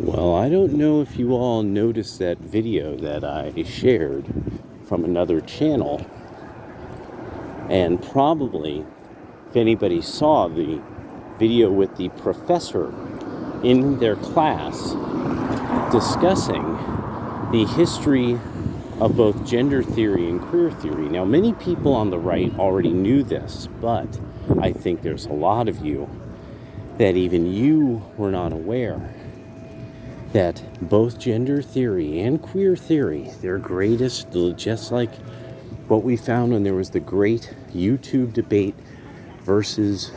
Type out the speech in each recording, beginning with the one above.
Well, I don't know if you all noticed that video that I shared from another channel, and probably if anybody saw the video with the professor in their class discussing the history of both gender theory and queer theory. Now, many people on the right already knew this, but I think there's a lot of you that even you were not aware that both gender theory and queer theory, their greatest, just like what we found when there was the great YouTube debate versus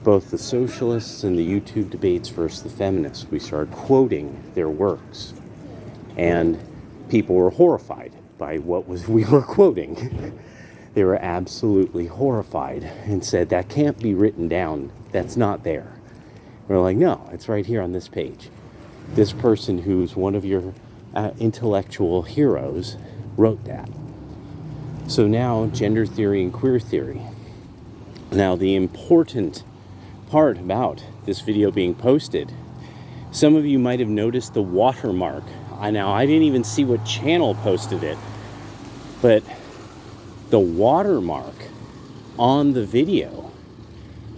both the socialists and the YouTube debates versus the feminists. We started quoting their works, and people were horrified by what we were quoting. They were absolutely horrified and said, that can't be written down. That's not there. We're like, no, it's right here on this page. This person who's one of your intellectual heroes wrote that. So now, gender theory and queer theory. Now, the important part about this video being posted, some of you might have noticed the watermark. Now, I didn't even see what channel posted it, but the watermark on the video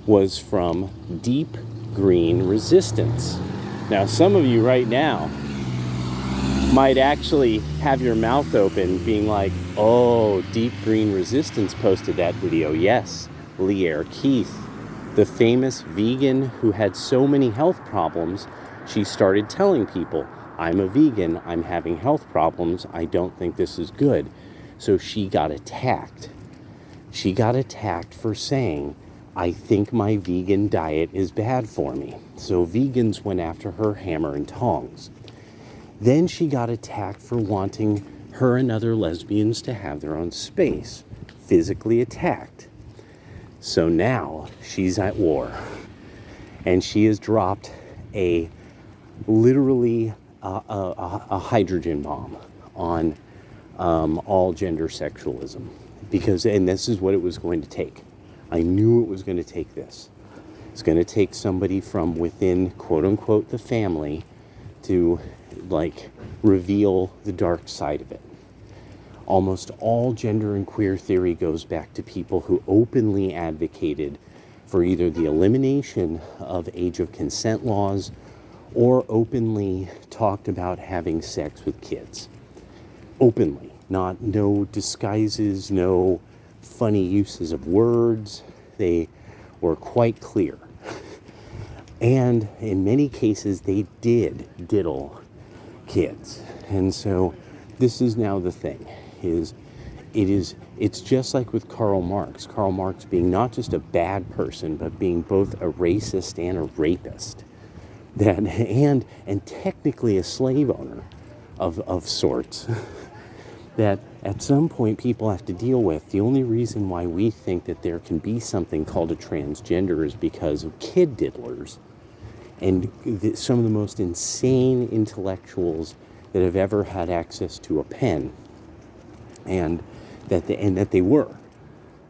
was from Deep Green Resistance. Now, some of you right now might actually have your mouth open being like, oh, Deep Green Resistance posted that video. Yes, Lierre Keith, the famous vegan who had so many health problems, she started telling people, I'm a vegan, I'm having health problems, I don't think this is good. So she got attacked. She got attacked for saying, I think my vegan diet is bad for me. So vegans went after her hammer and tongs. Then she got attacked for wanting her and other lesbians to have their own space. Physically attacked. So now she's at war. And she has dropped literally a hydrogen bomb on all gender sexualism. And this is what it was going to take. I knew it was going to take this. It's going to take somebody from within, quote unquote, the family to reveal the dark side of it. Almost all gender and queer theory goes back to people who openly advocated for either the elimination of age of consent laws or openly talked about having sex with kids. Openly, no disguises, no funny uses of words. They were quite clear. And in many cases, they did diddle kids. And so this is now the thing, it's just like with Karl Marx. Karl Marx being not just a bad person, but being both a racist and a rapist. And technically a slave owner of sorts. That at some point people have to deal with. The only reason why we think that there can be something called a transgender is because of kid diddlers and some of the most insane intellectuals that have ever had access to a pen, and that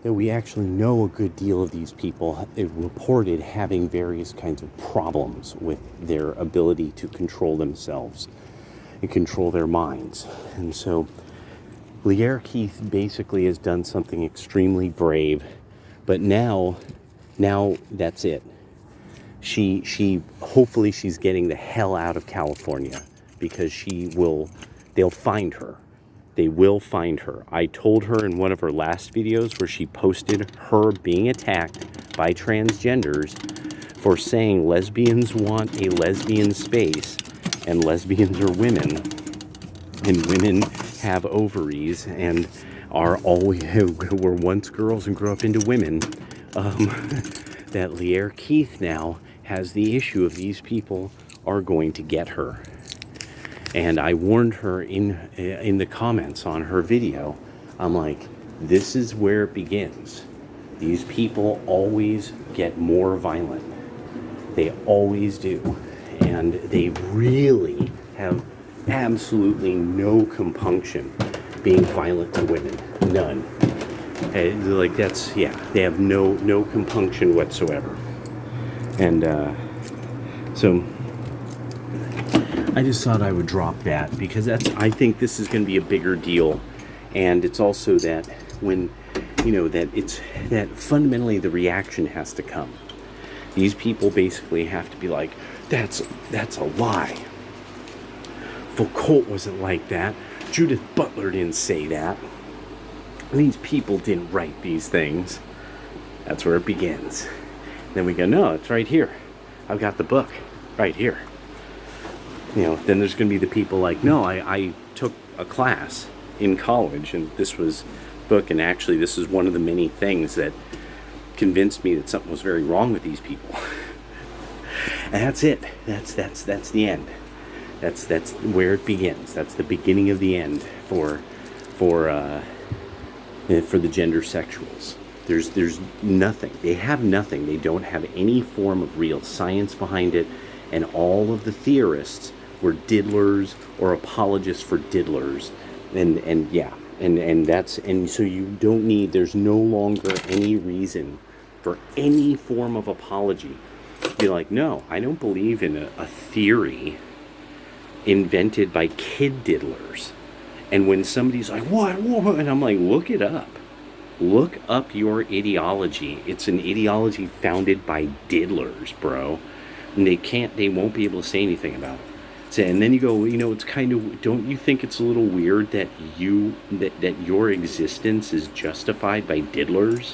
we actually know a good deal of these people reported having various kinds of problems with their ability to control themselves and control their minds. And so Lierre Keith basically has done something extremely brave, but now that's it. She hopefully she's getting the hell out of California, because they'll find her. They will find her. I told her in one of her last videos where she posted her being attacked by transgenders for saying lesbians want a lesbian space and lesbians are women and women have ovaries and were once girls and grew up into women, that Lierre Keith now has the issue of these people are going to get her. And I warned her in the comments on her video. I'm like, this is where it begins. These people always get more violent. They always do. And they really have absolutely no compunction being violent to women. None. They have no compunction whatsoever. And so I just thought I would drop that because I think this is going to be a bigger deal. And it's also that when, that fundamentally the reaction has to come. These people basically have to be like, that's a lie. Foucault wasn't like that. Judith Butler didn't say that. These people didn't write these things. That's where it begins. Then we go, no, it's right here. I've got the book right here. Then there's going to be the people like, no, I took a class in college and this was book, and actually this is one of the many things that convinced me that something was very wrong with these people. And that's it. That's the end. That's where it begins. That's the beginning of the end for the gender sexuals. There's nothing. They have nothing. They don't have any form of real science behind it, and all of the theorists were diddlers or apologists for diddlers, and so you don't need. There's no longer any reason for any form of apology. You're like, no, I don't believe in a theory invented by kid diddlers. And when somebody's like, what? And I'm like, look it up. Look up your ideology. It's an ideology founded by diddlers, bro. And they won't be able to say anything about it. So, and then you go, it's kind of, don't you think it's a little weird that your existence is justified by diddlers?